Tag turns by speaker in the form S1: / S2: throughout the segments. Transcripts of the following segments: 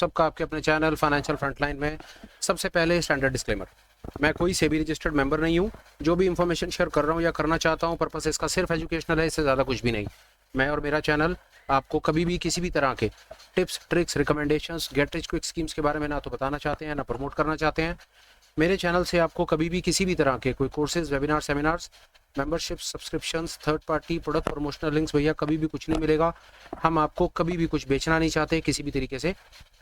S1: सबका आपके अपने चैनल फाइनेंशियल फ्रंटलाइन में सबसे पहले स्टैंडर्ड डिस्क्लेमर। मैं कोई सेबी रजिस्टर्ड मेंबर नहीं हूँ। जो भी इंफॉर्मेशन शेयर कर रहा हूँ या करना चाहता हूँ पर्पस इसका सिर्फ एजुकेशनल है, इससे ज़्यादा कुछ भी नहीं। मैं और मेरा चैनल आपको कभी भी किसी भी तरह के tips tricks recommendations get rich quick schemes के बारे में ना तो बताना चाहते हैं ना प्रमोट करना चाहते हैं। मेरे चैनल से आपको कभी भी किसी भी तरह के कोई courses webinar seminars membership subscriptions third party product promotional links भैया कभी भी कुछ नहीं मिलेगा। हम आपको कभी भी कुछ बेचना नहीं चाहते, किसी भी तरीके से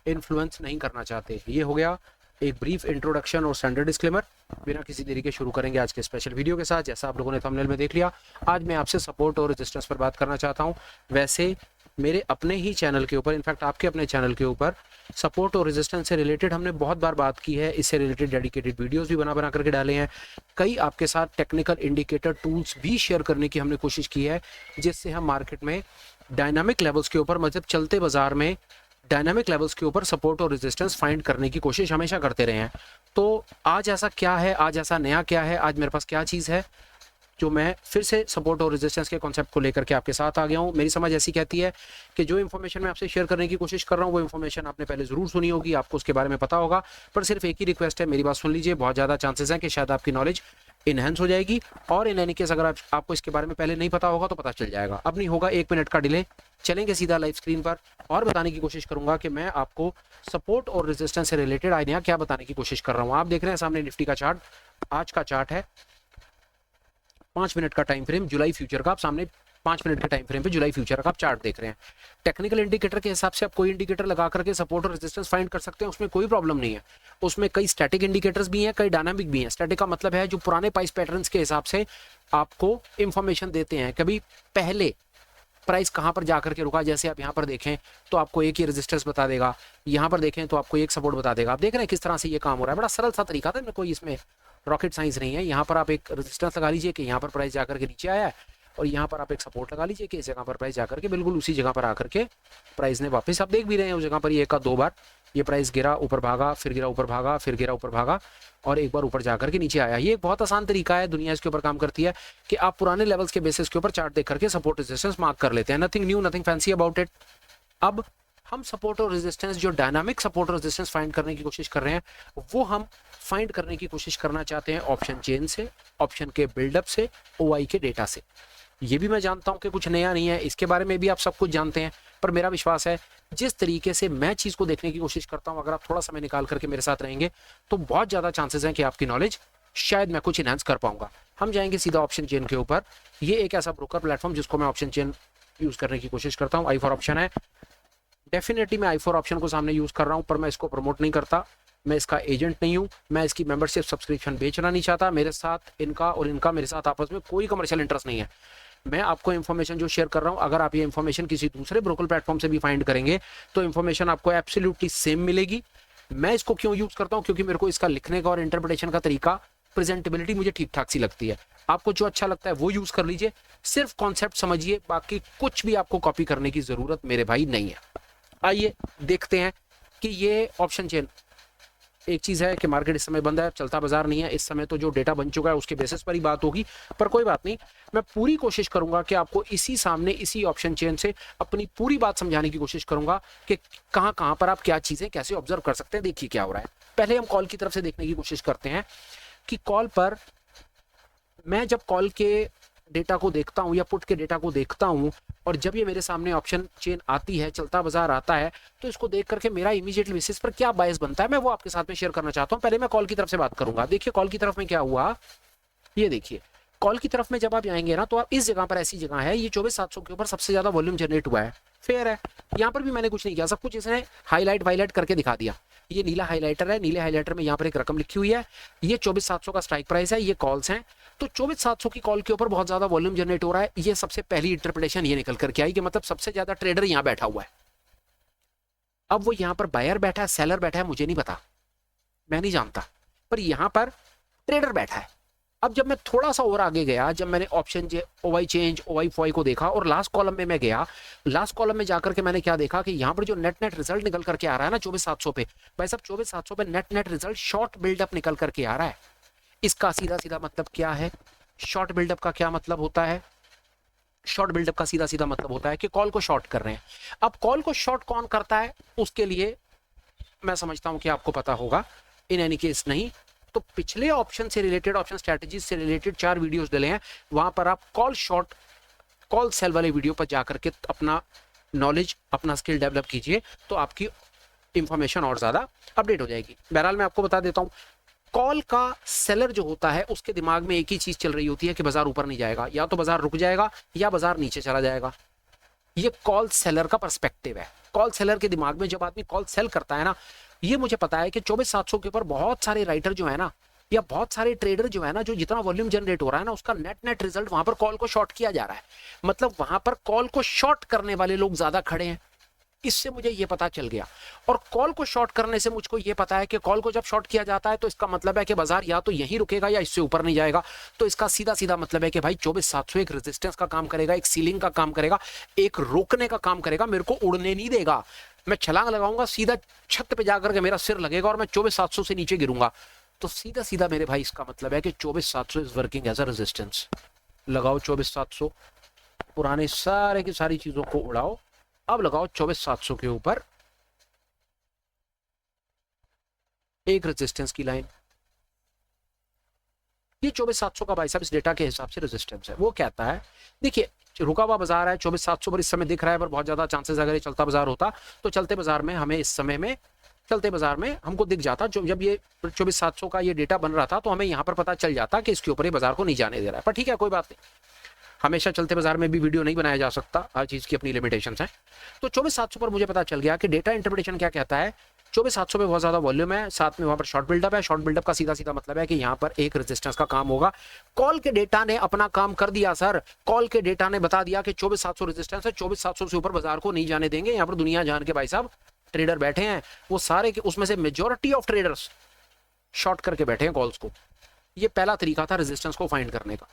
S1: इन्फ्लुएंस नहीं करना चाहते। ये हो गया एक ब्रीफ इंट्रोडक्शन और स्टैंडर्ड डिस्क्लेमर। बिना किसी देरी के शुरू करेंगे आज के स्पेशल वीडियो के साथ। जैसा आप लोगों ने थंबनेल में देख लिया, आज मैं आपसे सपोर्ट और रेजिस्टेंस पर बात करना चाहता हूं। वैसे मेरे अपने ही चैनल के ऊपर, इनफैक्ट आपके अपने चैनल के ऊपर सपोर्ट और रेजिस्टेंस से रिलेटेड हमने बहुत बार बात की है। इससे रिलेटेड डेडिकेटेड वीडियोस भी बना करके डाले हैं। कई आपके साथ टेक्निकल इंडिकेटर टूल्स भी शेयर करने की हमने कोशिश की है, जिससे हम मार्केट में डायनामिक लेवल्स के ऊपर, मतलब चलते बाजार में डायनामिक लेवल्स के ऊपर सपोर्ट और रेजिस्टेंस फाइंड करने की कोशिश हमेशा करते रहे हैं। तो आज ऐसा क्या है, आज ऐसा नया क्या है, आज मेरे पास क्या चीज़ है जो मैं फिर से सपोर्ट और रेजिस्टेंस के कॉन्सेप्ट को लेकर के आपके साथ आ गया हूँ। मेरी समझ ऐसी कहती है कि जो इन्फॉर्मेशन मैं आपसे शेयर करने की कोशिश कर रहा हूँ वो इन्फॉर्मेशन आपने पहले ज़रूर सुनी होगी, आपको उसके बारे में पता होगा, पर सिर्फ एक ही रिक्वेस्ट है, मेरी बात सुन लीजिए। बहुत ज़्यादा चांसेस हैं कि शायद आपकी नॉलेज इनहेंस हो जाएगी, और इन एनी केस अगर आपको इसके बारे में पहले नहीं पता होगा तो पता चल जाएगा। अब नहीं होगा 1 मिनट का डिले, चलेंगे सीधा लाइव स्क्रीन पर और बताने की कोशिश करूंगा कि मैं आपको सपोर्ट और रेजिस्टेंस से रिलेटेड आज नया क्या बताने की कोशिश कर रहा हूँ। आप देख रहे हैं सामने निफ्टी का चार्ट, आज का चार्ट है 5 मिनट का टाइम फ्रेम जुलाई फ्यूचर का। आप सामने 5 मिनट के टाइम फ्रेम पे जुलाई फ्यूचर का आप चार्ट देख रहे हैं। टेक्निकल इंडिकेटर के हिसाब से आप कोई इंडिकेटर लगा करके सपोर्ट और रेजिस्टेंस फाइंड कर सकते हैं, उसमें कोई प्रॉब्लम नहीं है। उसमें कई स्टैटिक इंडिकेटर्स भी हैं, कई डायनामिक भी हैं। स्टैटिक का मतलब है जो पुराने प्राइस पैटर्न्स के हिसाब से आपको इंफॉर्मेशन देते हैं, कभी पहले प्राइस कहां पर जाकर के रुका। जैसे आप यहां पर देखें तो आपको एक ही रेजिस्टेंस बता देगा, यहां पर देखें तो आपको एक सपोर्ट बता देगा। आप देख रहे हैं किस तरह से ये काम हो रहा है, बड़ा सरल सा तरीका था, कोई इसमें रॉकेट साइंस नहीं है। यहाँ पर आप एक रेजिस्टेंस लगा लीजिए कि यहाँ पर प्राइस जाकर के नीचे आया है, और यहाँ पर आप एक सपोर्ट लगा लीजिए कि इस जगह पर प्राइस जाकर के बिल्कुल उसी जगह पर आकर के प्राइस ने वापस, आप देख भी रहे हैं उस जगह पर ये एक का 2 बार ये प्राइस गिरा, ऊपर भागा, फिर गिरा, ऊपर भागा, फिर गिरा, ऊपर भागा, और एक बार ऊपर जाकर के नीचे आया। ये एक बहुत आसान तरीका है, दुनिया इसके ऊपर काम करती है कि आप पुराने लेवल्स के बेसिस के ऊपर चार्ट देख करके सपोर्ट रेजिस्टेंस मार्क कर लेते हैं। Nothing new, nothing fancy about it. अब हम सपोर्ट और रेजिस्टेंस, जो डायनामिक सपोर्ट और रेजिस्टेंस फाइंड करने की कोशिश कर रहे हैं, वो हम फाइंड करने की कोशिश करना चाहते हैं ऑप्शन चेन से, ऑप्शन के बिल्डअप से, ओआई के डेटा से। ये भी मैं जानता हूं कि कुछ नया नहीं है, इसके बारे में भी आप सब कुछ जानते हैं, पर मेरा विश्वास है जिस तरीके से मैं चीज को देखने की कोशिश करता हूं, अगर आप थोड़ा समय निकाल करके मेरे साथ रहेंगे तो बहुत ज्यादा चांसेस हैं कि आपकी नॉलेज शायद मैं कुछ इनहेंस कर पाऊंगा। हम जाएंगे सीधा ऑप्शन चेन के ऊपर। ये एक ऐसा ब्रोकर प्लेटफॉर्म जिसको मैं ऑप्शन चेन यूज करने की कोशिश करता हूँ। i4 ऑप्शन है, डेफिनेटली मैं i4 ऑप्शन को सामने यूज कर रहा हूं, पर मैं इसको प्रमोट नहीं करता, मैं इसका एजेंट नहीं हूं, मैं इसकी मेंबरशिप सब्सक्रिप्शन बेचना नहीं चाहता। मेरे साथ इनका और इनका मेरे साथ आपस में कोई कमर्शियल इंटरेस्ट नहीं है। मैं आपको इन्फॉर्मेशन जो शेयर कर रहा हूं, अगर आप ये इन्फॉर्मेशन किसी दूसरे ब्रोकर प्लेटफॉर्म से भी फाइंड करेंगे तो इन्फॉर्मेशन आपको एब्सोल्युटली सेम मिलेगी। मैं इसको क्यों यूज करता हूं, क्योंकि मेरे को इसका लिखने का और इंटरप्रिटेशन का तरीका, प्रेजेंटेबिलिटी मुझे ठीक ठाक सी लगती है। आपको जो अच्छा लगता है वो यूज कर लीजिए, सिर्फ कॉन्सेप्ट समझिए, बाकी कुछ भी आपको कॉपी करने की जरूरत मेरे भाई नहीं है। आइए देखते हैं कि ये ऑप्शन चेन, एक चीज है कि मार्केट इस समय बंद है, चलता बाजार नहीं है इस समय, तो जो डेटा बन चुका है उसके बेसिस पर ही बात होगी, पर कोई बात नहीं। मैं पूरी कोशिश करूंगा कि आपको इसी सामने इसी ऑप्शन चेन से अपनी पूरी बात समझाने की कोशिश करूंगा कि कहां कहां पर आप क्या चीजें कैसे ऑब्जर्व कर सकते हैं। देखिए क्या हो रहा है। पहले हम कॉल की तरफ से देखने की कोशिश करते हैं कि कॉल पर मैं जब कॉल के डेटा को देखता हूं या पुट के डेटा को देखता हूं, और जब ये मेरे सामने ऑप्शन चेन आती है, चलता बाजार आता है, तो इसको देख करके मेरा इमीडिएट बेसिस पर क्या बायस बनता है, मैं वो आपके साथ में शेयर करना चाहता हूं। पहले मैं कॉल की तरफ से बात करूंगा। देखिए कॉल की तरफ में क्या हुआ, ये देखिए कॉल की तरफ में जब आप आएंगे ना, तो आप इस जगह पर, ऐसी जगह है, ये 24,700 के ऊपर सबसे ज्यादा वॉल्यूम जनरेट हुआ है, फेयर है। यहाँ पर भी मैंने कुछ नहीं किया, सब कुछ इसने हाईलाइट करके दिखा दिया। ये नीला हाईलाइटर है, नीले हाईलाइटर में यहाँ पर एक रकम लिखी हुई है, ये 24,700 का स्ट्राइक प्राइस है, ये कॉल्स हैं। तो 24,700 की कॉल के ऊपर बहुत ज्यादा वॉल्यूम जनरेट हो रहा है। ये सबसे पहली इंटरप्रिटेशन ये निकल करके आई कि मतलब सबसे ज्यादा ट्रेडर यहाँ बैठा हुआ है। अब वो यहाँ पर बायर बैठा है, सेलर बैठा है, मुझे नहीं पता, मैं नहीं जानता, पर यहाँ पर ट्रेडर बैठा है। अब जब मैं थोड़ा सा और आगे गया, जब मैंने ऑप्शन ओवाई चेंज, ओवाई फॉय को देखा और लास्ट कॉलम में मैं गया, लास्ट कॉलम में जाकर के मैंने क्या देखा कि यहाँ पर जो नेट रिजल्ट निकल करके आ रहा है ना 24,700 पे, भाई साहब 24,700 पे नेट रिजल्ट शॉर्ट बिल्डअप निकल करके आ रहा है। इसका सीधा सीधा मतलब क्या है, शॉर्ट बिल्डअप का क्या मतलब होता है, शॉर्ट बिल्डअप का सीधा सीधा मतलब होता है कि कॉल को शॉर्ट कर रहे हैं। अब कॉल को शॉर्ट कौन करता है, उसके लिए मैं समझता हूं कि आपको पता होगा, इन एनी केस नहीं तो पिछले ऑप्शन से रिलेटेड, ऑप्शन स्ट्रेटजीज से रिलेटेड 4 वीडियोस डले हैं, वहां पर आप कॉल शॉर्ट, कॉल सेल वाले वीडियो पर जाकर के अपना नॉलेज, अपना स्किल डेवलप कीजिए, तो आपकी इंफॉर्मेशन और ज्यादा अपडेट हो जाएगी। बहरहाल मैं आपको बता देता हूं, कॉल का सेलर जो होता है उसके दिमाग में एक ही चीज चल रही होती है कि बाजार ऊपर नहीं जाएगा, या तो बाजार रुक जाएगा या बाजार नीचे चला जाएगा। ये कॉल सेलर का पर्सपेक्टिव है। कॉल सेलर के दिमाग में जब आदमी कॉल सेल करता है ना, ये मुझे पता है कि 24/700 के ऊपर बहुत सारे राइटर जो है ना, या बहुत सारे ट्रेडर जो है ना, जो जितना वॉल्यूम जनरेट हो रहा है ना, उसका नेट रिजल्ट वहां पर कॉल को शॉर्ट किया जा रहा है। मतलब वहां पर कॉल को शॉर्ट करने वाले लोग ज्यादा खड़े हैं, इससे मुझे ये पता चल गया। और कॉल को शॉर्ट करने से मुझको ये पता है कि कॉल को जब शॉर्ट किया जाता है तो इसका मतलब है कि बाजार या तो यहीं रुकेगा या इससे ऊपर नहीं जाएगा। तो इसका सीधा सीधा मतलब है कि भाई 24/700 एक रेजिस्टेंस का काम करेगा, एक सीलिंग का काम करेगा, एक रोकने का काम करेगा, मेरे को उड़ने नहीं देगा। मैं छलांग लगाऊंगा, सीधा छत पे जाकर के मेरा सिर लगेगा और मैं 24/700 से नीचे गिरूंगा। तो सीधा सीधा मेरे भाई इसका मतलब है कि 24/700 is working as a resistance. लगाओ 24/700, पुराने सारे की सारी चीजों को उड़ाओ, अब लगाओ 24/700 के ऊपर एक रेजिस्टेंस की लाइन। ये 24/700 का भाई साहब इस डेटा के हिसाब से रेजिस्टेंस है। वो कहता है, देखिए रुका हुआ बाजार है 24/700 पर इस समय दिख रहा है, पर बहुत ज्यादा चांसेस अगर ये चलता बाजार होता तो चलते बाजार में हमें इस समय में, चलते बाजार में हमको दिख जाता, जब ये 24/700 का ये डेटा बन रहा था तो हमें यहाँ पर पता चल जाता कि इसके ऊपर ये बाजार को नहीं जाने दे रहा है। पर ठीक है, कोई बात नहीं, हमेशा चलते बाजार में भी वीडियो नहीं बनाया जा सकता, हर चीज की अपनी लिमिटेशंस हैं। तो 24/700 पर मुझे पता चल गया कि डेटा इंटरप्रिटेशन क्या कहता है। 24/700 पे बहुत ज्यादा वॉल्यूम है, साथ में वहां पर शॉर्ट बिल्डअप है। शॉर्ट बिल्डअप का सीधा सीधा मतलब है कि यहाँ पर एक रेजिस्टेंस का काम होगा। कॉल के डेटा ने अपना काम कर दिया सर, कॉल के डेटा ने बता दिया कि 24/700 रेजिस्टेंस है, 24/700 से ऊपर बाजार को नहीं जाने देंगे। यहाँ पर दुनिया जान के भाई साहब ट्रेडर बैठे हैं, वो सारे के उसमें से मेजोरिटी ऑफ ट्रेडर्स शॉर्ट करके बैठे हैं कॉल्स को। ये पहला तरीका था रेजिस्टेंस को फाइंड करने का,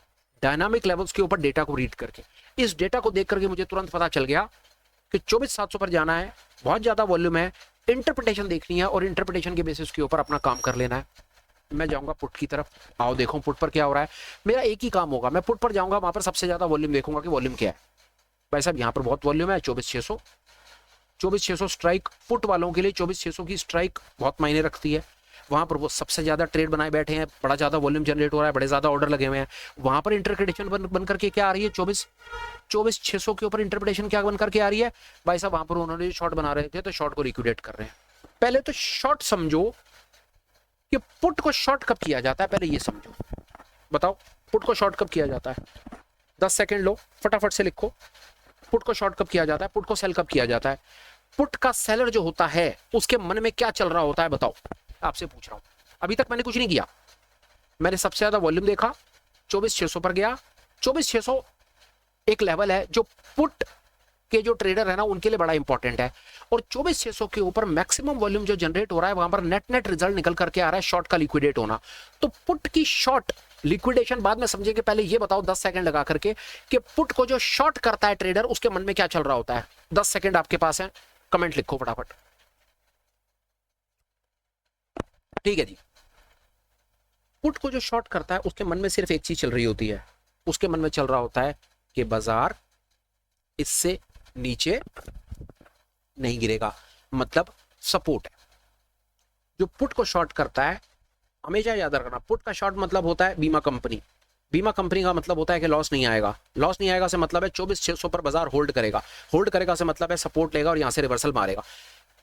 S1: डायनामिक लेवल्स के ऊपर डेटा को रीड करके। इस डेटा को देख करके मुझे तुरंत पता चल गया कि 24/700 पर जाना है, बहुत ज्यादा वॉल्यूम है, इंटरप्रिटेशन देखनी है और इंटरप्रिटेशन के बेसिस के ऊपर अपना काम कर लेना है। मैं जाऊंगा पुट की तरफ, आओ देखो पुट पर क्या हो रहा है। मेरा एक ही काम होगा, मैं पुट पर जाऊंगा, वहां पर सबसे ज्यादा वॉल्यूम देखूंगा कि वॉल्यूम क्या है। भाई साहब यहाँ पर बहुत वॉल्यूम है, 24/600, 24/600 स्ट्राइक पुट वालों के लिए, 24/600 की स्ट्राइक बहुत मायने रखती है। वहां पर वो सबसे ज्यादा ट्रेड बनाए बैठे हैं, बड़ा ज्यादा वॉल्यूम जनरेट हो रहा है, बड़े ज्यादा ऑर्डर लगे हुए हैं। वहां पर इंटरप्रिटेशन बन करके क्या आ रही है, 24/600 के ऊपर इंटरप्रिटेशन क्या बन करके आ रही है भाई साहब, वहां पर उन्होंने शॉर्ट बना रहे थे तो शॉर्ट को लिक्विडेट कर रहे हैं। पहले तो शॉर्ट समझो कि पुट को शॉर्ट कब किया जाता है, पहले ये समझो। बताओ पुट को शॉर्ट कब किया जाता है, 10 सेकेंड लो, फटाफट से लिखो। पुट को शॉर्ट कब किया जाता है, पुट को सेल कब किया जाता है। पुट का सेलर जो होता है उसके मन में क्या चल रहा होता है, बताओ, आपसे पूछ रहा हूं। अभी तक मैंने कुछ नहीं किया, मैंने सबसे ज्यादा वॉल्यूम देखा, 24/600 पर गया। 24/600 एक लेवल है जो पुट के जो ट्रेडर है ना उनके लिए बड़ा इंपॉर्टेंट है। और 24/600 के ऊपर मैक्सिमम वॉल्यूम जो जनरेट हो रहा है, वहां पर नेट रिजल्ट निकल करके आ रहा है शॉर्ट का लिक्विडेट होना। तो पुट की शॉर्ट लिक्विडेशन बाद में समझेंगे, पहले ये बताओ 10 सेकंड लगा करके कि पुट को जो शॉर्ट करता है ट्रेडर उसके मन में क्या चल रहा होता है। 10 सेकंड आपके पास है, कमेंट लिखो फटाफट। ठीक है जी, पुट को जो शॉर्ट करता है उसके मन में सिर्फ एक चीज चल रही होती है, उसके मन में चल रहा होता है कि बाजार इससे नीचे नहीं गिरेगा, मतलब सपोर्ट है। जो पुट को शॉर्ट करता है, हमेशा याद रखना, पुट का शॉर्ट मतलब होता है बीमा कंपनी। बीमा कंपनी का मतलब होता है कि लॉस नहीं आएगा। लॉस नहीं आएगा से मतलब है 24/600 पर बाजार होल्ड करेगा। होल्ड करेगा से मतलब है सपोर्ट लेगा और यहां से रिवर्सल मारेगा।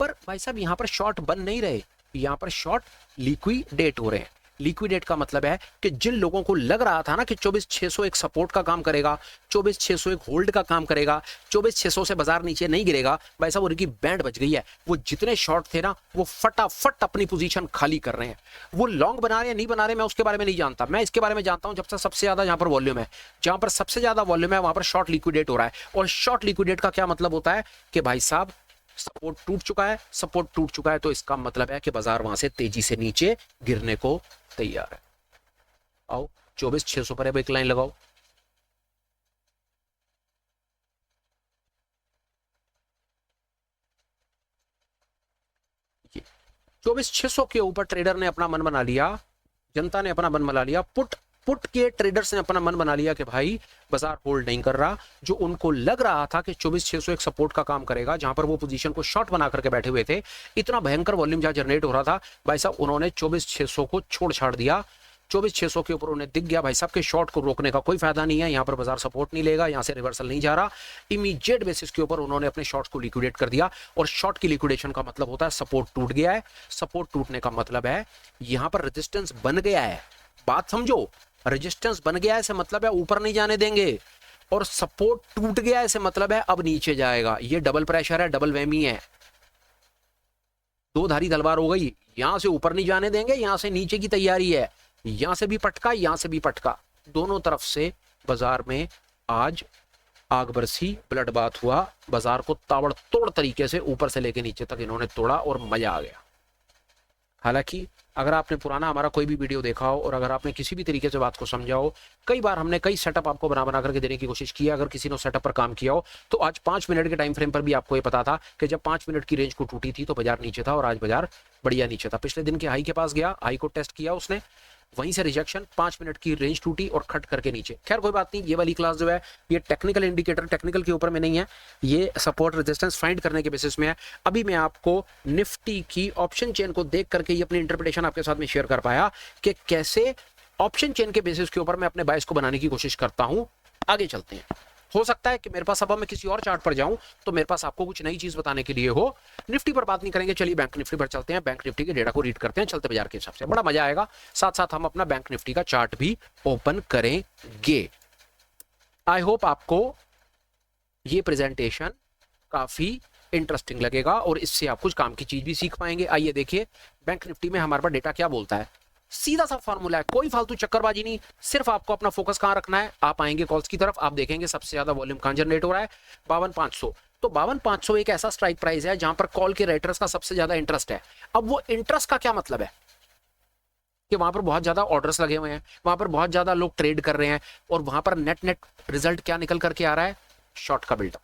S1: पर भाई साहब यहाँ पर शॉर्ट बन नहीं रहे, यहाँ पर शॉर्ट लिक्विडेट हो रहे हैं। लिक्विडेट का मतलब है कि जिन लोगों को लग रहा था ना कि 24/600 एक सपोर्ट का काम करेगा, 24/600 एक होल्ड का काम करेगा, 24/600 से बाजार नीचे नहीं गिरेगा, भाई साहब उनकी बैंड बज गई है। वो जितने शॉर्ट थे ना वो फटाफट अपनी पोजीशन खाली कर रहे हैं। वो लॉन्ग बना रहे हैं नहीं बना रहे, मैं उसके बारे में नहीं जानता। मैं इसके बारे में जानता हूं जब से सबसे ज्यादा यहाँ पर वॉल्यूम है, जहां पर सबसे ज्यादा वॉल्यूम है वहां पर शॉर्ट लिक्विडेट हो रहा है। और शॉर्ट लिक्विडेट का क्या मतलब होता है कि भाई साहब सपोर्ट टूट चुका है, सपोर्ट टूट चुका है, तो इसका मतलब है कि बाजार वहां से तेजी से नीचे गिरने को तैयार है। आओ 24/600 पर एक लाइन लगाओ। 24/600 के ऊपर ट्रेडर ने अपना मन बना लिया, जनता ने अपना मन बना लिया। पुट पुट के ट्रेडर्स ने अपना मन बना लिया कि भाई बाजार होल्ड नहीं कर रहा। जो उनको लग रहा था कि 24,600 एक सपोर्ट का काम करेगा, जहां पर वो पोजीशन को शॉर्ट बना करके बैठे हुए थे, इतना भयंकर वॉल्यूम जहां जनरेट हो रहा था, भाई साहब उन्होंने 24,600 को छोड़ छाड़ दिया। 24,600 के ऊपर उन्हें दिख गया भाई साहब के शॉर्ट को रोकने का कोई फायदा नहीं है, यहाँ पर बाजार सपोर्ट नहीं लेगा, यहाँ से रिवर्सल नहीं जा रहा। इमीडिएट बेसिस के ऊपर उन्होंने अपने शॉर्ट्स को लिक्विडेट कर दिया। और शॉर्ट की लिक्विडेशन का मतलब होता है सपोर्ट टूट गया है। सपोर्ट टूटने का मतलब है यहाँ पर रेजिस्टेंस बन गया है। बात समझो, रेजिस्टेंस बन गया है से मतलब है ऊपर नहीं जाने देंगे, और सपोर्ट टूट गया है से मतलब है अब नीचे जाएगा। ये डबल प्रेशर है, डबल वेमी है, दो धारी तलवार हो गई। यहां से ऊपर नहीं जाने देंगे, यहां से नीचे की तैयारी है, यहां से भी पटका, यहां से भी पटका, दोनों तरफ से बाजार में आज आग बरसी, ब्लड बात हुआ। बाजार को ताबड़तोड़ तरीके से ऊपर से लेके नीचे तक इन्होंने तोड़ा और मजा आ गया। हालांकि अगर आपने पुराना हमारा कोई भी वीडियो देखा हो और अगर आपने किसी भी तरीके से बात को समझा हो, कई बार हमने कई सेटअप आपको बना बना करके देने की कोशिश की है। अगर किसी ने सेटअप पर काम किया हो तो आज 5 मिनट के टाइम फ्रेम पर भी आपको ये पता था कि जब 5 मिनट की रेंज को टूटी थी तो बाजार नीचे था, और आज बाजार बढ़िया नीचे था। पिछले दिन के हाई के पास गया, हाई को टेस्ट किया उसने, वहीं से रिजेक्शन, 5 मिनट की रेंज टूटी और खट करके नीचे। खैर कोई बात नहीं, ये वाली क्लास जो है ये टेक्निकल इंडिकेटर, टेक्निकल के ऊपर में नहीं है, ये सपोर्ट रेजिस्टेंस फाइंड करने के बेसिस में है। अभी मैं आपको निफ्टी की ऑप्शन चेन को देख करके ये अपनी इंटरप्रिटेशन आपके साथ में शेयर कर पाया कि कैसे ऑप्शन चेन के बेसिस के ऊपर मैं अपने बायस को बनाने की कोशिश करता हूं। आगे चलते हैं। हो सकता है कि मेरे पास अब मैं किसी और चार्ट पर जाऊं तो मेरे पास आपको कुछ नई चीज बताने के लिए हो। निफ्टी पर बात नहीं करेंगे, चलिए बैंक निफ्टी पर चलते हैं। बैंक निफ्टी के डेटा को रीड करते हैं चलते बाजार के हिसाब से, बड़ा मजा आएगा। साथ साथ हम अपना बैंक निफ्टी का चार्ट भी ओपन करेंगे। आई होप आपको ये प्रेजेंटेशन काफी इंटरेस्टिंग लगेगा और इससे आप कुछ काम की चीज भी सीख पाएंगे। आइए देखिए बैंक निफ्टी में हमारे पास डेटा क्या बोलता है। सीधा सा फॉर्मूला है, कोई फालतू चक्करबाजी नहीं, सिर्फ आपको अपना फोकस कहां रखना है। आप आएंगे कॉल्स की तरफ, आप देखेंगे सबसे ज्यादा वॉल्यूम कहां जनरेट हो रहा है, 52,500। तो 52,500 एक ऐसा स्ट्राइक प्राइस है जहां पर कॉल के राइटर्स का सबसे ज्यादा इंटरेस्ट है। अब वो इंटरेस्ट का क्या मतलब है कि वहां पर बहुत ज्यादा ऑर्डर्स लगे हुए हैं, वहां पर बहुत ज्यादा लोग ट्रेड कर रहे हैं, और वहां पर नेट नेट रिजल्ट क्या निकल करके आ रहा है, शॉर्ट का बिल्डअप।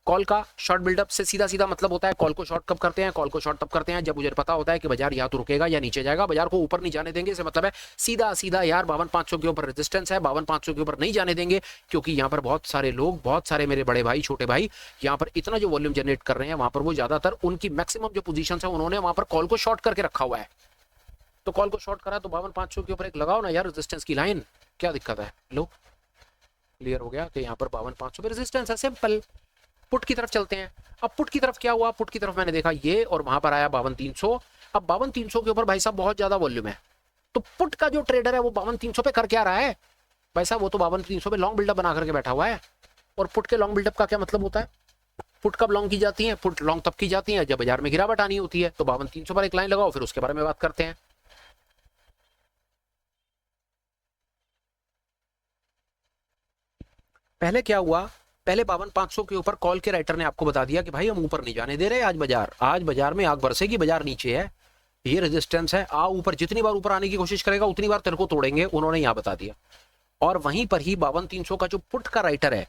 S1: कॉल का शॉर्ट बिल्डअप से सीधा सीधा मतलब होता है कॉल को शॉर्ट कब करते हैं, कॉल को शॉर्ट तब करते हैं जब मुझे पता होता है कि बाजार या तो रुकेगा या नीचे जाएगा। बाजार को ऊपर नहीं जाने देंगे, इसे मतलब है सीधा सीधा यार 52,500 के ऊपर रेजिस्टेंस है, 52,500 के ऊपर नहीं जाने देंगे, क्योंकि यहाँ पर बहुत सारे लोग, बहुत सारे मेरे बड़े भाई, छोटे भाई यहाँ पर इतना जो वॉल्यूम जनरेट कर रहे हैं, वहां पर वो ज्यादातर उनकी मैक्सिमम जो पोजीशन है उन्होंने वहां पर कॉल को शॉर्ट करके रखा हुआ है। तो कॉल को शॉर्ट करा तो 52,500 के ऊपर एक लगाओ ना यार रेजिस्टेंस की लाइन, क्या दिक्कत है। लो क्लियर हो गया कि यहाँ पर 52,500 पे रेजिस्टेंस है, सिंपल। पुट की तरफ चलते हैं। अब पुट की तरफ क्या हुआ, पुट की तरफ मैंने देखा ये, और वहां पर आया 52,300। अब 52,300 के ऊपर भाई साहब बहुत ज्यादा वॉल्यूम है, तो पुट का जो ट्रेडर है वो 52,300 पे कर क्या रहा है भाई साहब, वो तो 52,300 पे लॉन्ग बिल्डअप बना करके बैठा हुआ है। और पुट के लॉन्ग बिल्डअप का क्या मतलब होता है, पुट कब लॉन्ग की जाती है, पुट लॉन्ग तब की जाती है जब बाजार में गिरावट आनी होती है। तो 52,300 पर एक लाइन लगाओ, फिर उसके बारे में बात करते हैं। पहले क्या हुआ, पहले 52,500 के ऊपर कॉल के राइटर ने आपको बता दिया कि भाई हम ऊपर नहीं जाने दे रहे, आज बाजार में आग बरसेगी, बाजार नीचे है, ये रेजिस्टेंस है, आ ऊपर, जितनी बार ऊपर आने की कोशिश करेगा उतनी बार तेरे को तोड़ेंगे, उन्होंने यहां बता दिया। और वहीं पर ही 52,300 का जो पुट का राइटर है,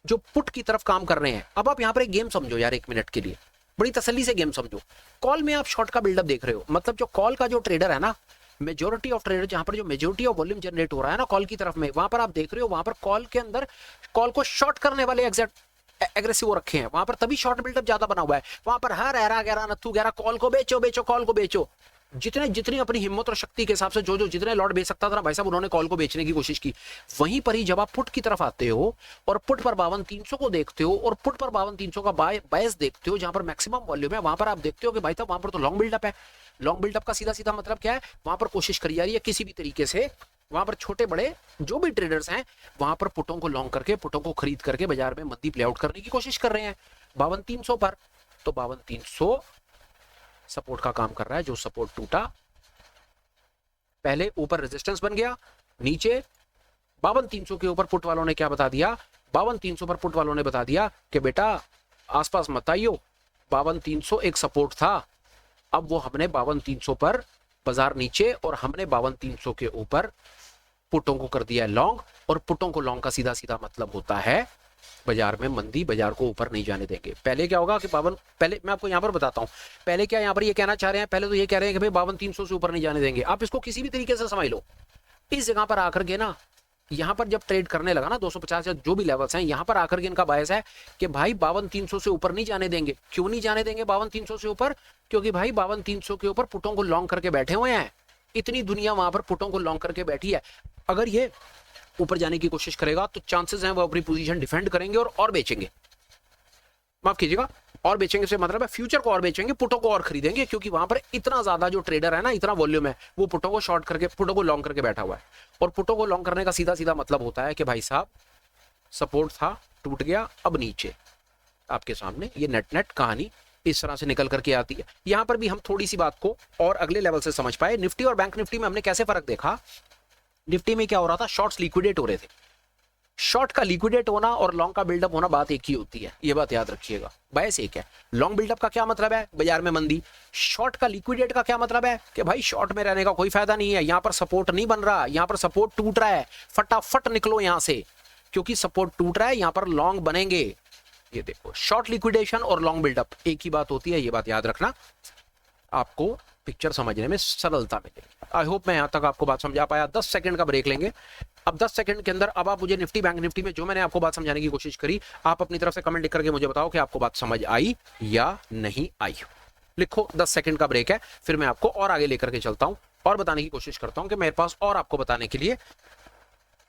S1: जो पुट की तरफ काम कर रहे हैं। अब आप यहाँ पर एक गेम समझो यार, 1 मिनट के लिए बड़ी तसल्ली से गेम समझो। कॉल में आप शॉर्ट का बिल्डअप देख रहे हो, मतलब जो कॉल का जो ट्रेडर है ना, मेजोरिटी ऑफ ट्रेडर, जहां पर जो मेजोरिटी ऑफ वॉल्यूम जनरेट हो रहा है ना कॉल की तरफ में, वहां पर आप देख रहे हो वहां पर कॉल के अंदर कॉल को शॉर्ट करने वाले एग्जैक्ट एग्रेसिव हो रखे हैं, वहां पर तभी शॉर्ट बिल्डअप ज्यादा बना हुआ है। वहां पर हर एरा गहरा नथु गहरा कॉल को बेचो बेचो, कॉल को बेचो, जितनी अपनी हिम्मत और शक्ति के हिसाब से जो जितने लॉट बेच सकता था ना भाई साहब, उन्होंने कॉल को बेचने की कोशिश की। वहीं पर ही जब आप पुट की तरफ आते हो और पुट पर 52,300 को देखते हो और पुट पर 52,300 का बायस देखते हो, जहां पर मैक्सिमम वॉल्यूम है, वहां पर आप देखते हो कि भाई साहब वहां पर तो लॉन्ग बिल्डअप है। लॉन्ग बिल्डअप का सीधा सीधा मतलब क्या है, वहां पर कोशिश करी जा रही है किसी भी तरीके से, वहां पर छोटे बड़े जो भी ट्रेडर्स हैं वहां पर पुटों को लॉन्ग करके, पुटों को खरीद करके बाजार में मंदी प्ले आउट करने की कोशिश कर रहे हैं 52,300 पर। तो 52,300 सपोर्ट का काम कर रहा है, जो सपोर्ट टूटा, पहले ऊपर रेजिस्टेंस बन गया, नीचे 52,300 के ऊपर पुट वालों ने क्या बता दिया, 52,300 पर पुट वालों ने बता दिया कि बेटा आसपास मत आइयो, 52,300 एक सपोर्ट था। अब वो हमने 52,300 पर बाजार नीचे, और हमने 52,300 के ऊपर पुटों को कर दिया लॉन्ग। और पुटों को लॉन्ग का सीधा सीधा मतलब होता है बाजार में मंदी, बाजार को ऊपर नहीं जाने देंगे। पहले क्या होगा कि पहले मैं आपको यहां पर बताता हूं, पहले क्या यहां पर ये कहना चाह रहे हैं, पहले तो ये कह रहे हैं कि भाई 52,300 से ऊपर नहीं जाने देंगे। आप इसको किसी भी तरीके से समझ लो, इस जगह पर आकर के ना, यहाँ पर जब ट्रेड करने लगा ना 250 या जो भी लेवल्स हैं, यहाँ पर आकर के इनका बायस है कि भाई 52,300 से ऊपर नहीं जाने देंगे। क्यों नहीं जाने देंगे 52,300 से ऊपर? क्योंकि भाई 52,300 के ऊपर पुटों को लॉन्ग करके बैठे हुए हैं। इतनी दुनिया वहां पर पुटों को लॉन्ग करके बैठी है। अगर ये ऊपर जाने की कोशिश करेगा तो चांसेस हैं वो अपनी पोजीशन डिफेंड करेंगे और बेचेंगे, माफ कीजिएगा, और बेचेंगे से मतलब है फ्यूचर को और बेचेंगे, पुटों को और खरीदेंगे, क्योंकि वहां पर इतना ज्यादा जो ट्रेडर है ना, इतना वॉल्यूम है, वो पुटों को शॉर्ट करके पुटों को लॉन्ग करके बैठा हुआ है। और पुटों को लॉन्ग करने का सीधा सीधा मतलब होता है कि भाई साहब सपोर्ट था, टूट गया, अब नीचे आपके सामने ये नेट नेट कहानी इस तरह से निकल करके आती है। यहां पर भी हम थोड़ी सी बात को और अगले लेवल से समझ पाए। निफ्टी और बैंक निफ्टी में हमने कैसे फर्क देखा? निफ्टी में क्या हो रहा था? शॉर्ट्स लिक्विडेट हो रहे थे। शॉर्ट का लिक्विडेट होना और लॉन्ग का बिल्डअप होना बात एक ही होती है, ये बात याद रखिएगा। बायस एक है। लॉन्ग बिल्डअप का क्या मतलब है? बाजार में मंदी। शॉर्ट का लिक्विडेट का क्या मतलब है? कि भाई शॉर्ट में रहने का कोई फायदा नहीं है, यहां पर सपोर्ट नहीं बन रहा, यहां पर सपोर्ट टूट रहा है, फटाफट निकलो यहां से, क्योंकि सपोर्ट टूट रहा है, यहां पर लॉन्ग बनेंगे। ये देखो, शॉर्ट लिक्विडेशन और लॉन्ग बिल्डअप एक ही बात होती है, ये बात याद रखना, आपको पिक्चर समझने में सरलता मिलेगी। आई होप मैं यहां तक आपको बात समझा पाया। 10 सेकंड का ब्रेक लेंगे। अब 10 सेकंड के अंदर अब आप मुझे निफ्टी बैंक निफ्टी में जो मैंने आपको बात समझाने की कोशिश करी, आप अपनी तरफ से कमेंट लिख करके मुझे बताओ कि आपको बात समझ आई या नहीं आई। लिखो, 10 सेकंड का ब्रेक है, फिर मैं आपको और आगे लेकर के चलता हूं और बताने की कोशिश करता हूं कि मेरे पास और आपको बताने के लिए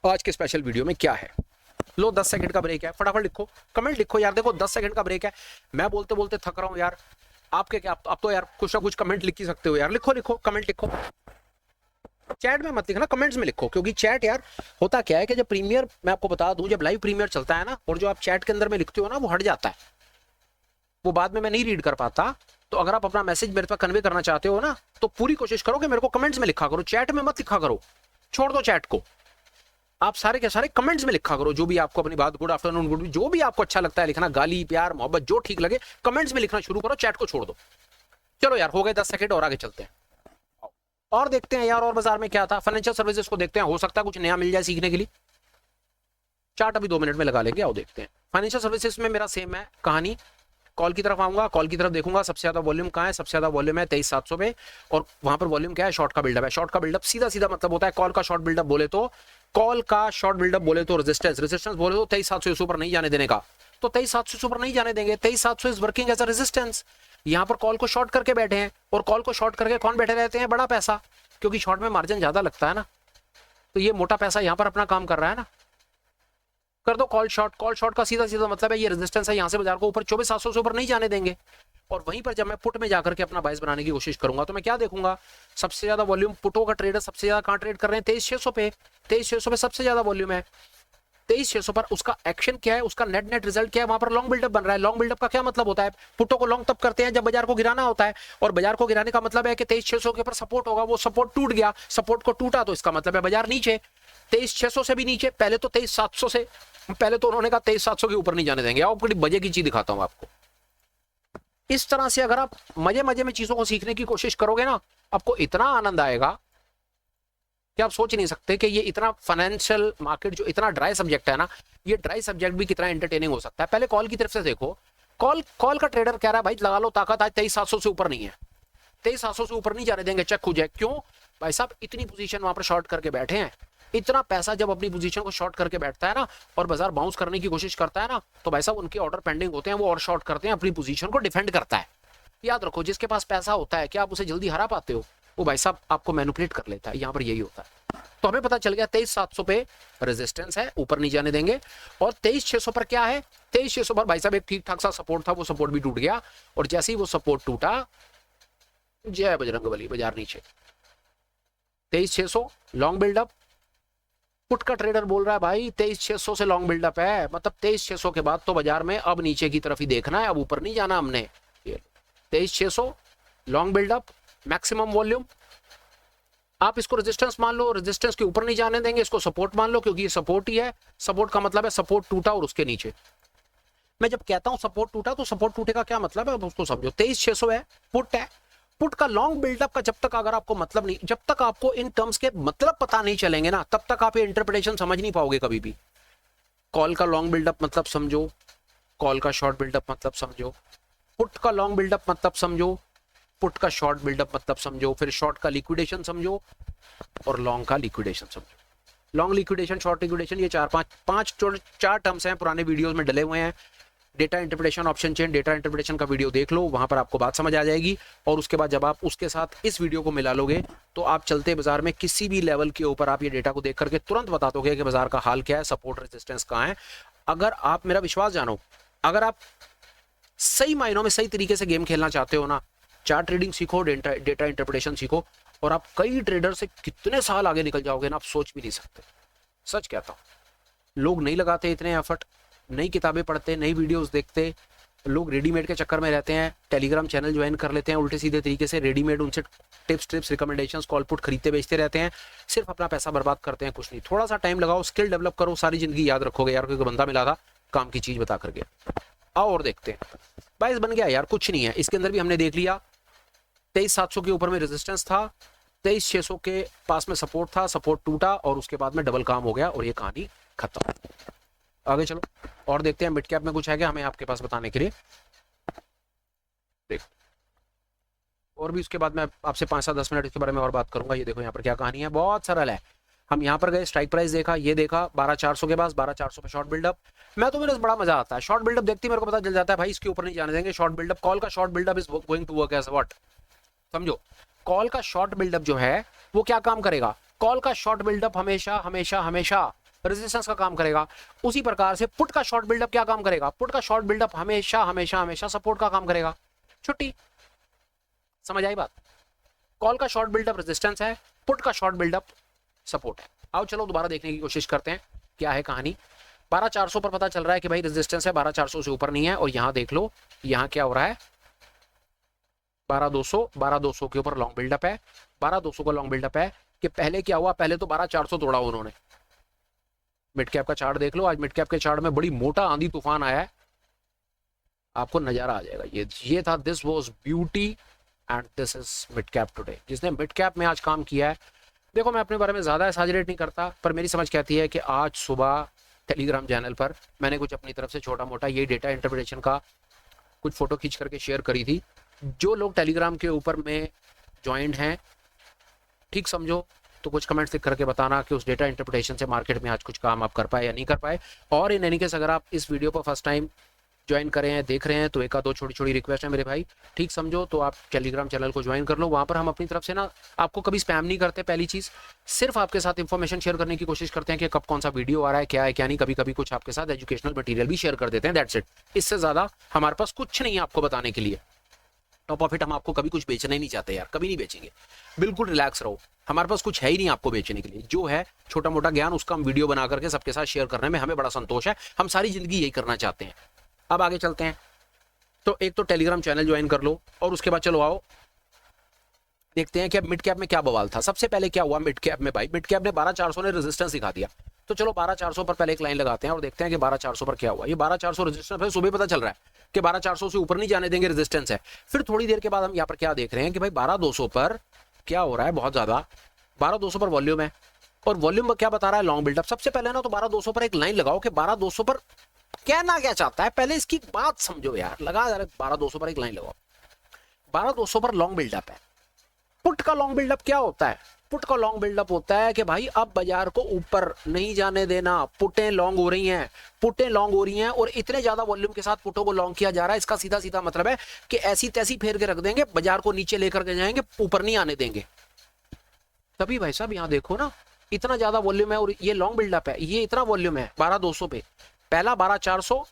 S1: आज के स्पेशल वीडियो में क्या है। लो, 10 सेकंड का ब्रेक है, फटाफट लिखो, कमेंट लिखो यार। देखो 10 सेकंड का ब्रेक है, मैं बोलते बोलते थक रहा हूं यार, आपके क्या, आप तो यार कुछ ना कुछ कमेंट लिख ही सकते हो यार। लिखो लिखो, कमेंट लिखो, चैट में मत लिखना, कमेंट्स में लिखो, क्योंकि चैट यार होता क्या है कि जब प्रीमियर, मैं आपको बता दूं, जब लाइव प्रीमियर चलता है ना, और जो आप चैट के अंदर में लिखते हो ना, वो हट जाता है, वो बाद में मैं नहीं रीड कर पाता। तो अगर आप अपना मैसेज मेरे पास कन्वे करना चाहते हो ना, तो पूरी कोशिश करो कि मेरे को कमेंट्स में लिखा करो, चैट में मत लिखा करो, छोड़ दो चैट को, आप सारे के सारे कमेंट्स में लिखा करो। जो भी आपको अपनी बात, गुड आफ्टरनून, गुड, जो भी आपको अच्छा लगता है लिखना, गाली प्यार मोहब्बत जो ठीक लगे, कमेंट्स में लिखना शुरू करो, चैट को छोड़ दो। चलो यार, हो गए 10 सेकंड, और आगे चलते हैं और देखते हैं यार, और बाजार में क्या था। फाइनेंशियल सर्विसेज को देखते हैं, हो सकता है कुछ नया मिल जाए सीखने के लिए। चार्ट अभी 2 मिनट में लगा लेंगे, आओ देखते हैं। फाइनेंशियल सर्विसेज में मेरा सेम है कहानी। कॉल की तरफ आऊंगा, कॉल की तरफ देखूंगा, सबसे ज्यादा वॉल्यूम कहाँ है? सबसे ज्यादा वॉल्यूम है 23,700 पे, और वहां पर वॉल्यूम क्या है? शॉर्ट का बिल्डअप है। शॉर्ट का बिल्डअप सीधा सीधा मतलब होता है, कॉल का शॉर्ट बिल्डअप बोले तो, कॉल का शॉर्ट बिल्डअप बोले तो रेजिस्टेंस, रेजिस्टेंस बोले तो 23,700 से ऊपर नहीं जाने देने का, तो 23,700 से ऊपर नहीं जाने देंगे। 23,700 is working as a resistance. यहाँ पर कॉल को शॉर्ट करके बैठे हैं, और कॉल को शॉर्ट करके कौन बैठे रहते हैं? बड़ा पैसा, क्योंकि शॉर्ट में मार्जिन ज्यादा लगता है ना, तो ये मोटा पैसा यहाँ पर अपना काम कर रहा है ना, कर दो कॉल शॉर्ट। कॉल शॉर्ट का सीधा सीधा मतलब है ये रेजिस्टेंस है, यहाँ से बाजार को ऊपर 24,700 से ऊपर नहीं जाने देंगे। और वहीं पर जब मैं पुट में जाकर के अपना बाइस बनाने की कोशिश करूंगा, तो मैं क्या देखूंगा? सबसे ज्यादा वॉल्यूम पुटों का ट्रेडर सबसे ज्यादा कहां ट्रेड कर रहे हैं? 23,600 पे। 23,600 पे सबसे ज्यादा वॉल्यूम है। 23,600 पर उसका एक्शन क्या है? उसका नेट नेट रिजल्ट क्या है? वहां पर लॉन्ग बिल्डअप बन रहा है। लॉन्ग बिल्डअप का क्या मतलब होता है? पुटों को लॉन्ग तब करते हैं जब बाजार को गिराना होता है, और बाजार को गिराने का मतलब है कि 23,600 के ऊपर सपोर्ट होगा, वो सपोर्ट टूट गया, सपोर्ट को टूटा तो इसका मतलब है बाजार नीचे, 23,600 से भी नीचे। पहले तो 23,700 से, पहले तो उन्होंने कहा 23,700 के ऊपर नहीं जाने देंगे। आओ बड़ी मजे की चीज दिखाता हूं आपको। इस तरह से अगर आप मजे मजे में चीजों को सीखने की कोशिश करोगे ना, आपको इतना आनंद आएगा कि आप सोच नहीं सकते कि ये इतना फाइनेंशियल मार्केट जो इतना ड्राई सब्जेक्ट है ना, ये ड्राई सब्जेक्ट भी कितना एंटरटेनिंग हो सकता है। पहले कॉल की तरफ से देखो, कॉल का ट्रेडर कह रहा है भाई लगा लो ताकत, आज 23,700 से ऊपर नहीं है, 23,700 से ऊपर नहीं जाने देंगे, चेक हो जाए। क्यों भाई साहब? इतनी पोजीशन वहां पर शॉर्ट करके बैठे हैं। इतना पैसा जब अपनी पोजीशन को शॉर्ट करके बैठता है ना, और बाजार बाउंस करने की कोशिश करता है ना, तो भाई साहब उनके ऑर्डर पेंडिंग होते हैं, वो और शॉर्ट करते हैं, अपनी पोजीशन को डिफेंड करता है। याद रखो, जिसके पास पैसा होता है, क्या आप उसे जल्दी हरा पाते हो? वो भाई साहब आपको मैनिपुलेट कर लेता है। यहाँ पर यही होता है। तो हमें पता चल गया 23,700 पे रेजिस्टेंस है, ऊपर नहीं जाने देंगे। और 23,600 पर क्या है? 23,600 पर भाई साहब एक ठीक ठाक सा सपोर्ट था, वो सपोर्ट भी टूट गया, और जैसे ही वो सपोर्ट टूटा, जय बजरंगबली, बाजार नीचे। 23,600 लॉन्ग बिल्डअप, पुट का ट्रेडर बोल रहा है भाई 23,600 से लॉन्ग बिल्डअप है, मतलब 23,600 के बाद तो बाजार में अब नीचे की तरफ ही देखना है, अब ऊपर नहीं जाना हमने। 23,600 लॉन्ग बिल्डअप, मैक्सिमम वॉल्यूम, आप इसको रेजिस्टेंस मान लो, रेजिस्टेंस के ऊपर नहीं जाने देंगे, इसको सपोर्ट मान लो, क्योंकि ये सपोर्ट ही है। सपोर्ट का मतलब है सपोर्ट टूटा और उसके नीचे। मैं जब कहता हूं सपोर्ट टूटा, तो सपोर्ट टूटे का क्या मतलब है उसको समझो। 23,600 है, पुट है, पुट का लॉन्ग बिल्डअप का जब तक अगर आपको मतलब नहीं, जब तक आपको इन टर्म्स के मतलब पता नहीं चलेंगे ना, तब तक आप ये इंटरप्रिटेशन समझ नहीं पाओगे कभी भी। कॉल का लॉन्ग बिल्डअप मतलब समझो, कॉल का शॉर्ट बिल्डअप मतलब समझो, पुट का लॉन्ग बिल्डअप मतलब समझो, पुट का शॉर्ट बिल्डअप मतलब समझो, फिर शॉर्ट का लिक्विडेशन समझो, और लॉन्ग का लिक्विडेशन समझो। लॉन्ग लिक्विडेशन, शॉर्ट लिक्विडेशन, ये चार टर्म्स हैं, पुराने वीडियोस में डले हुए हैं। Data interpretation, option chain, data interpretation का वीडियो देख लो, वहां पर आपको बात समझ आ जाएगी। और उसके बाद जब आप उसके साथ इस वीडियो को मिला लोगे तो आप चलते बाजार में किसी भी लेवल के ऊपर आप ये डेटा को देख करके तुरंत बता दोगे कि बाजार का हाल क्या है, सपोर्ट रेजिस्टेंस कहाँ है। अगर आप मेरा विश्वास जानो, अगर आप सही मायनों में सही तरीके से गेम खेलना चाहते हो ना, चार्ट ट्रेडिंग सीखो, डेटा इंटरप्रिटेशन सीखो, और आप कई ट्रेडर से कितने साल आगे निकल जाओगे ना, आप सोच भी नहीं सकते। सच कहता हूं, लोग नहीं लगाते इतने एफर्ट, नई किताबें पढ़ते, नई वीडियोस देखते, लोग रेडीमेड के चक्कर में रहते हैं, टेलीग्राम चैनल ज्वाइन कर लेते हैं उल्टे सीधे तरीके से, रेडीमेड उनसे टिप्स रिकमेंडेशंस कॉल पुट खरीदते बेचते रहते हैं, सिर्फ अपना पैसा बर्बाद करते हैं। कुछ नहीं, थोड़ा सा टाइम लगाओ, स्किल डेवलप करो, सारी जिंदगी याद रखोगे यार, क्योंकि बंदा मिला था काम की चीज बता करके। आओ और देखते हैं। 22 बन गया यार, कुछ नहीं है। इसके अंदर भी हमने देख लिया 23,700 के ऊपर में रेजिस्टेंस था, 23,600 के पास में सपोर्ट था, सपोर्ट टूटा और उसके बाद में डबल काम हो गया और ये कहानी खत्म। आगे चलो और देखते हैं मिड कैप में कुछ है क्या हमें आपके पास बताने के लिए। देख, और भी उसके बाद मैं आपसे 5-10 मिनट इसके बारे में और बात करूंगा। ये देखो यहाँ पर क्या कहानी है, बहुत सरल है। हम यहाँ पर गए, स्ट्राइक प्राइस देखा, ये देखा 12,400 के पास, 12,400 पे शॉर्ट बिल्डअप। मैं तो मेरे बड़ा मजा आता है शॉर्ट बिल्डअप देखती, मेरे को पता चल जाता है भाई इसके ऊपर नहीं जाने देंगे। शॉर्ट बिल्डअप, कॉल का short buildup is going to work as what, समझो। कॉल का शॉर्ट बिल्डअप जो है वो क्या काम करेगा, कॉल का शॉर्ट बिल्डअप हमेशा हमेशा हमेशा रेजिस्टेंस का काम करेगा। उसी प्रकार से पुट का शॉर्ट बिल्डअप क्या काम करेगा, पुट का शॉर्ट बिल्डअप हमेशा हमेशा हमेशा सपोर्ट का काम करेगा। छुट्टी, समझ आई बात। कॉल का शॉर्ट बिल्डअप रेजिस्टेंस है, पुट का शॉर्ट बिल्डअप सपोर्ट है। आओ चलो दोबारा देखने की कोशिश करते हैं क्या है कहानी। 12,400 पर पता चल रहा है कि भाई रेजिस्टेंस है, 12,400 से ऊपर नहीं है। और यहां देख लो, यहां क्या हो रहा है, 12,200 के ऊपर लॉन्ग बिल्डअप है। 12,200 का लॉन्ग बिल्डअप है कि पहले क्या हुआ, पहले तो 12,400 तोड़ा उन्होंने। मिड कैप का चार्ट देख लो, आज मिड कैप के चार्ट में बड़ी मोटा आंधी तूफान आया है, आपको नजारा आ जाएगा। ये था, this was beauty and this is mid cap today. जिसने मिड कैप में आज काम किया है, देखो मैं अपने बारे में ज्यादा एग्जैजरेट नहीं करता, पर मेरी समझ कहती है कि आज सुबह टेलीग्राम चैनल पर मैंने कुछ अपनी तरफ से छोटा मोटा ये डेटा इंटरप्रिटेशन का कुछ फोटो खींच करके शेयर करी थी। जो लोग टेलीग्राम के ऊपर में ज्वाइंट हैं, ठीक समझो तो कुछ कमेंट्स लिख करके बताना कि उस डेटा इंटरप्रिटेशन से मार्केट में आज कुछ काम आप कर पाए या नहीं कर पाए। और इन एनी केस अगर आप इस वीडियो पर फर्स्ट टाइम ज्वाइन कर रहे हैं, देख रहे हैं, तो एक आध दो छोटी छोटी रिक्वेस्ट है मेरे भाई, ठीक समझो तो आप टेलीग्राम चैनल को ज्वाइन कर लो। वहाँ पर हम अपनी तरफ से ना आपको कभी स्पैम नहीं करते, पहली चीज़ सिर्फ आपके साथ इन्फॉर्मेशन शेयर करने की कोशिश करते हैं कि कब कौन सा वीडियो आ रहा है, क्या है क्या नहीं। कभी कभी कुछ आपके साथ एजुकेशनल मटीरियल भी शेयर कर देते हैं, दैट्स इट। इससे ज़्यादा हमारे पास कुछ नहीं है आपको बताने के लिए। टॉप ऑफ इट हम आपको कभी कुछ बेचना ही नहीं चाहते यार, कभी नहीं बेचेंगे, बिल्कुल रिलैक्स रहो। हमारे पास कुछ है ही नहीं आपको बेचने के लिए, जो है छोटा मोटा ज्ञान उसका हम वीडियो बना करके सबके साथ शेयर करने में हमें बड़ा संतोष है। हम सारी जिंदगी यही करना चाहते हैं। अब आगे चलते हैं, तो एक तो टेलीग्राम चैनल ज्वाइन कर लो और उसके बाद चलो आओ देखते हैं कि मिड कैप में क्या बवाल था। सबसे पहले क्या हुआ मिड कैप में भाई, मिड कैप ने 12,400 ने रेजिस्टेंस दिखा दिया। तो चलो 12,400 पर पहले एक लाइन लगाते हैं और देखते हैं कि 12,400 पर क्या हुआ। ये 12,400 रेजिस्टेंस है, सुबह पता चल रहा है कि 12,400 से ऊपर नहीं जाने देंगे, रेजिस्टेंस है। फिर थोड़ी देर के बाद हम यहाँ पर क्या देख रहे हैं कि भाई 12,200 पर क्या हो रहा है, बहुत ज्यादा 12,200 पर वॉल्यूम है और वॉल्यूम क्या बता रहा है, लॉन्ग बिल्डअप। सबसे पहले ना तो 12,200 पर एक लाइन लगाओ कि 12,200 पर कहना क्या चाहता है, पहले इसकी बात समझो यार। लगा 12,200 पर एक लाइन लगाओ, 12,200 पर लॉन्ग बिल्डअप है। पुट का लॉन्ग बिल्डअप क्या होता है, पुट का लॉन्ग बिल्डअप होता है कि भाई अब बाजार को ऊपर नहीं जाने देना, पुटें लॉन्ग हो रही हैं, पुटें लॉन्ग हो रही हैं और इतने ज्यादा वॉल्यूम के साथ पुटों को लॉन्ग किया जा रहा है। इसका सीधा सीधा मतलब है कि ऐसी तैसी फेर के रख देंगे, बाजार को नीचे लेकर के जाएंगे, ऊपर नहीं आने देंगे। तभी भाई साहब यहाँ देखो ना, इतना ज्यादा वॉल्यूम है और ये लॉन्ग बिल्डअप है, ये इतना वॉल्यूम है 12,200 पे। पहला 12,400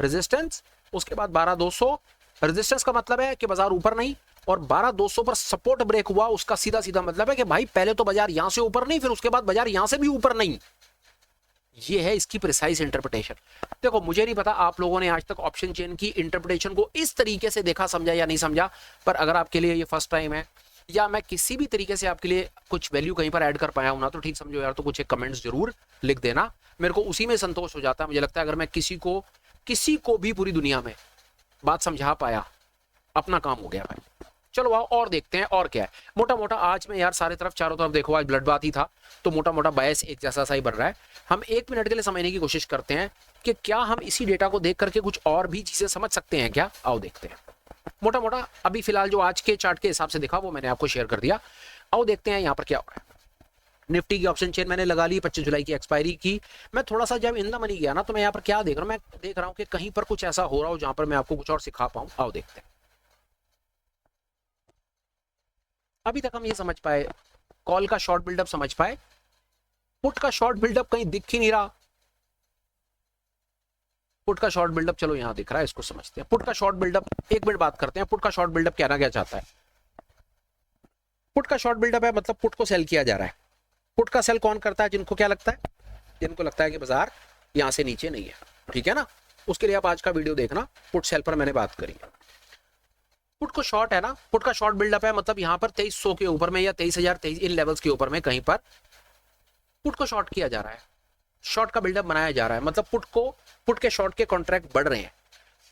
S1: रेजिस्टेंस, उसके बाद 12,200 रेजिस्टेंस का मतलब है कि बाजार ऊपर नहीं, और 12,200 पर सपोर्ट ब्रेक हुआ, उसका सीधा सीधा मतलब है कि भाई पहले तो बाजार यहां से ऊपर नहीं, फिर उसके बाद बाजार यहां से भी ऊपर नहीं। ये है इसकी प्रिसाइज इंटरप्रिटेशन। देखो मुझे नहीं पता आप लोगों ने आज तक ऑप्शन चेन की इंटरप्रिटेशन को इस तरीके से देखा, समझा या नहीं समझा, पर अगर आपके लिए ये फर्स्ट टाइम है या मैं किसी भी तरीके से आपके लिए कुछ वैल्यू कहीं पर ऐड कर पाया हूं ना, तो ठीक समझो यार, तो कुछ एक कमेंट्स जरूर लिख देना, मेरे को उसी में संतोष हो जाता है। मुझे लगता है अगर मैं किसी को भी पूरी दुनिया में बात समझा पाया, अपना काम हो गया भाई। चलो आओ और देखते हैं और क्या है। मोटा मोटा आज में यार सारे तरफ चारों तरफ देखो, आज ब्लड बात ही था, तो मोटा मोटा बायस एक जैसा सा ही बन रहा है। हम 1 मिनट के लिए समझने की कोशिश करते हैं कि क्या हम इसी डेटा को देख करके कुछ और भी चीजें समझ सकते हैं क्या। आओ देखते हैं मोटा मोटा। अभी फिलहाल जो आज के चार्ट के हिसाब से दिखा वो मैंने आपको शेयर कर दिया। आओ देखते हैं यहाँ पर क्या हो रहा है। निफ्टी की ऑप्शन चेन मैंने लगा ली, 25 जुलाई की एक्सपायरी की। मैं थोड़ा सा जब इन द मनी गया ना, तो मैं यहाँ पर क्या देख रहा हूँ, मैं देख रहा हूँ कि कहीं पर कुछ ऐसा हो रहा हो जहां पर मैं आपको कुछ और सिखा पाऊं। आओ देखते हैं। अभी तक हम ये समझ पाए, कॉल का शॉर्ट बिल्डअप समझ पाए, पुट का शॉर्ट बिल्डअप कहीं दिख ही नहीं रहा। पुट का शॉर्ट बिल्डअप चलो यहां दिख रहा है, इसको समझते हैं। पुट का शॉर्ट बिल्डअप, एक मिनट बात करते हैं। पुट का शॉर्ट बिल्डअप कहना क्या चाहता है? पुट का शॉर्ट बिल्डअप है मतलब पुट को सेल किया जा रहा है। पुट का सेल कौन करता है? जिनको क्या लगता है, जिनको लगता है कि बाजार यहां से नीचे नहीं है, ठीक है ना, उसके लिए आप आज का वीडियो देखना, पुट सेल पर मैंने बात करी। पुट को शॉर्ट है ना, पुट का शॉर्ट बिल्डअप है मतलब यहां पर 2300 के ऊपर में या 23,023 इन लेवल्स के ऊपर में कहीं पर पुट को शॉर्ट किया जा रहा है, शॉर्ट का बिल्डअप बनाया जा रहा है। मतलब पुट के शॉर्ट के कॉन्ट्रैक्ट बढ़ रहे हैं।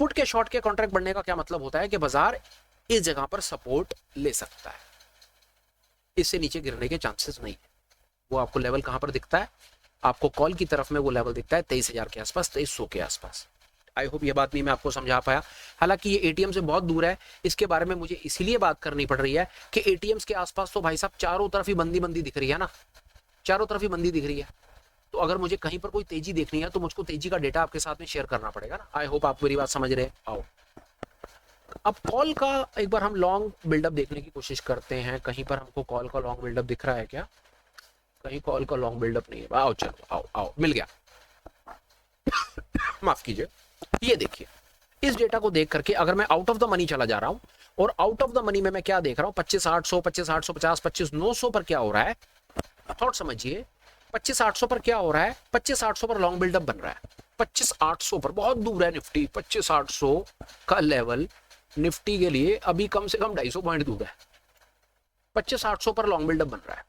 S1: पुट के शॉर्ट के कॉन्ट्रैक्ट बढ़ने का क्या मतलब होता है कि बाजार इस जगह पर सपोर्ट ले सकता है, इससे नीचे गिरने के चांसेस नहीं है। वो आपको लेवल कहां पर दिखता है? आपको कॉल की तरफ में वो लेवल दिखता है 23,000 के आसपास, 2300 के आसपास। आई होप ये बात नहीं मैं आपको समझा पाया। हालांकि ये एटीएम से बहुत दूर है, इसके बारे में मुझे इसीलिए बात करनी पड़ रही है कि एटीएम्स के आसपास तो भाई साहब चारों तरफ ही बंदी बंदी दिख रही है ना, चारों तरफ ही बंदी दिख रही है। तो अगर मुझे कहीं पर कोई तेजी देखनी है तो मुझको तेजी का डेटा आपके साथ में शेयर करना पड़ेगा ना। आई होप आप मेरी बात समझ रहे हैं। आओ अब कॉल का एक बार हम लॉन्ग बिल्डअप देखने की कोशिश करते हैं। कहीं पर हमको कॉल का लॉन्ग बिल्डअप दिख रहा है क्या? कहीं कॉल का लॉन्ग बिल्डअप नहीं है। आओ चलो, आओ आओ, मिल गया। माफ कीजिए, ये देखिए, इस डेटा को देख करके अगर मैं आउट ऑफ द मनी चला जा रहा हूं, और आउट ऑफ द मनी में मैं क्या देख रहा हूं, 25,800, 25,850, 25,900 पर क्या हो रहा है, थॉट समझिए। 25,800 पर क्या हो रहा है? 25,800 पर लॉन्ग बिल्डअप बन रहा है। 25,800 पर बहुत दूर है निफ्टी। 25,800 का लेवल निफ्टी के लिए अभी कम से कम 250 पॉइंट दूर है। 25,800 पर लॉन्ग बिल्डअप बन रहा है,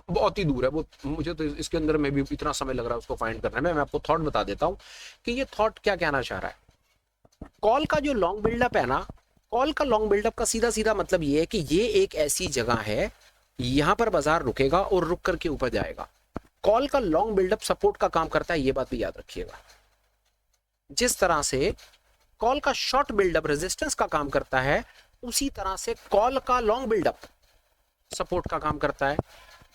S1: बहुत ही दूर है वो। मुझे तो इसके अंदर में भी इतना समय लग रहा है उसको फाइंड करने में। मैं आपको थॉट बता देता हूं कि ये थॉट क्या कहना चाह रहा है। कॉल का जो लॉन्ग बिल्डअप है ना, कॉल का लॉन्ग बिल्डअप का सीधा सीधा मतलब ये है कि ये एक ऐसी जगह है, यहां पर बाजार रुकेगा और रुक करके ऊपर जाएगा। कॉल का लॉन्ग बिल्डअप सपोर्ट का काम करता है, ये बात भी याद रखिएगा। जिस तरह से कॉल का शॉर्ट बिल्डअप रेजिस्टेंस का काम करता है, उसी तरह से कॉल का लॉन्ग बिल्डअप सपोर्ट का काम करता है।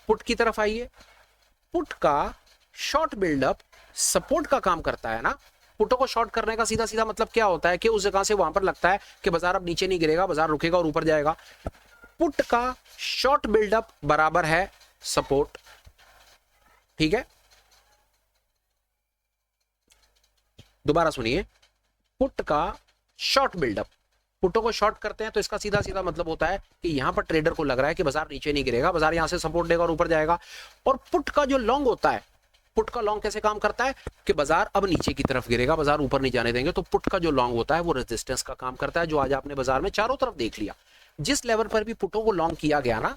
S1: पुट की तरफ आइए, पुट का शॉर्ट बिल्डअप सपोर्ट का काम करता है ना। पुटों को शॉर्ट करने का सीधा सीधा मतलब क्या होता है कि उस जगह से वहां पर लगता है कि बाजार अब नीचे नहीं गिरेगा, बाजार रुकेगा और ऊपर जाएगा। पुट का शॉर्ट बिल्डअप बराबर है सपोर्ट, ठीक है। दोबारा सुनिए, पुट का शॉर्ट बिल्डअप, पुटों को शॉर्ट करते हैं तो इसका सीधा सीधा मतलब होता है कि यहां पर ट्रेडर को लग रहा है कि बाजार नीचे नहीं गिरेगा, बाजार यहां से सपोर्ट देगा और ऊपर जाएगा। और पुट का जो लॉन्ग होता है, पुट का लॉन्ग कैसे काम करता है कि बाजार अब नीचे की तरफ गिरेगा, बाजार ऊपर नहीं जाने देंगे। तो पुट का जो लॉन्ग होता है वो रेजिस्टेंस का काम करता है, जो आज आपने बाजार में चारों तरफ देख लिया। जिस लेवल पर भी पुटों को लॉन्ग किया गया ना,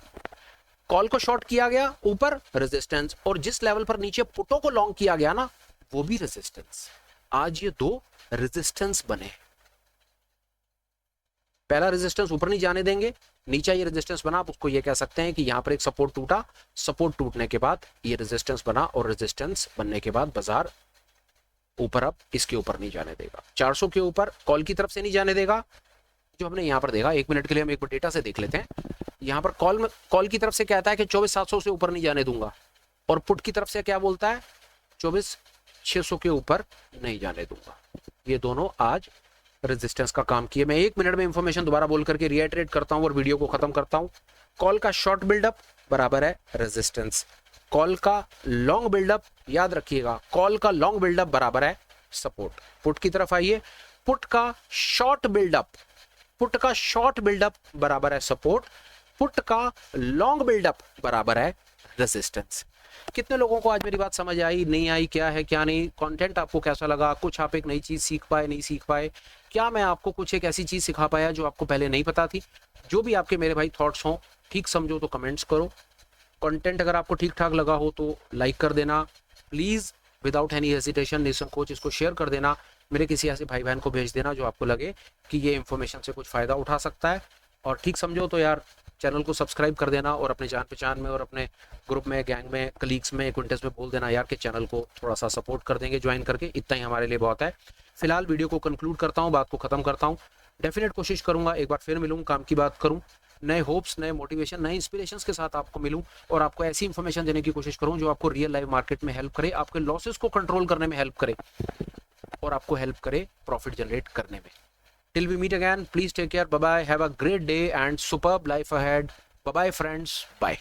S1: कॉल को शॉर्ट किया गया ऊपर रेजिस्टेंस, और जिस लेवल पर नीचे पुटों को लॉन्ग किया गया ना, वो भी रेजिस्टेंस। आज ये दो रेजिस्टेंस बने। पहला रेजिस्टेंस ऊपर नहीं जाने देंगे, नीचे ये रेजिस्टेंस बना, आप उसको ये कह सकते हैं कि यहां पर एक सपोर्ट टूटा, सपोर्ट टूटने के बाद ये रेजिस्टेंस बना, और रेजिस्टेंस बनने के बाद बाजार ऊपर अब इसके ऊपर नहीं जाने देगा। 400 के ऊपर कॉल की तरफ से नहीं जाने देगा, जो हमने यहां पर देखा। 1 मिनट के लिए हम एक बार डेटा से देख लेते हैं। यहां पर कॉल की तरफ से कहता है कि 24,700 से ऊपर नहीं जाने दूंगा, और पुट की तरफ से क्या बोलता है, 24,600 के ऊपर नहीं जाने दूंगा। ये दोनों आज रेजिस्टेंस का काम किए। मैं 1 मिनट में इंफॉर्मेशन दोबारा बोल करके रिएटरेट करता हूं और वीडियो को खत्म करता हूं। कॉल का शॉर्ट बिल्डअप बराबर है रेजिस्टेंस, कॉल का लॉन्ग बिल्डअप याद रखिएगा, कॉल का लॉन्ग बिल्डअप बराबर है सपोर्ट। पुट की तरफ आइए, पुट का शॉर्ट बिल्डअप, पुट का शॉर्ट बिल्डअप बराबर है सपोर्ट, पुट का लॉन्ग बिल्डअप बराबर है रेजिस्टेंस। कितने लोगों को आज मेरी बात समझ आई, नहीं आई, क्या है क्या नहीं, कंटेंट आपको कैसा लगा, कुछ आप एक नई चीज सीख पाए, नहीं सीख पाए, क्या मैं आपको कुछ एक ऐसी चीज सिखा पाया जो आपको पहले नहीं पता थी? जो भी आपके मेरे भाई थॉट्स हों, ठीक समझो तो कमेंट्स करो। कंटेंट अगर आपको ठीक ठाक लगा हो तो लाइक कर देना प्लीज, विदाउट एनी हेजिटेशन, निसंकोच इसको शेयर कर देना। मेरे किसी ऐसे भाई बहन को भेज देना जो आपको लगे कि ये इन्फॉर्मेशन से कुछ फायदा उठा सकता है। और ठीक समझो तो यार चैनल को सब्सक्राइब कर देना, और अपने जान पहचान में और अपने ग्रुप में, गैंग में, कलीग्स में, क्विंटेस में बोल देना यार कि चैनल को थोड़ा सा सपोर्ट कर देंगे ज्वाइन करके। इतना ही हमारे लिए बहुत है। फिलहाल वीडियो को कंक्लूड करता हूँ, बात को खत्म करता हूँ। डेफिनेट कोशिश करूंगा एक बार फिर मिलूँ, काम की बात करूँ, नए होप्स, नए मोटिवेशन, नए इंस्पिरेशंस के साथ आपको मिलूं और आपको ऐसी इन्फॉर्मेशन देने की कोशिश करूं जो आपको रियल लाइफ मार्केट में हेल्प करे, आपके लॉसेस को कंट्रोल करने में हेल्प करे और आपको हेल्प करे प्रॉफिट जनरेट करने में। Till we meet again, please take care, bye bye, have a great day and superb life ahead. Bye bye friends, bye.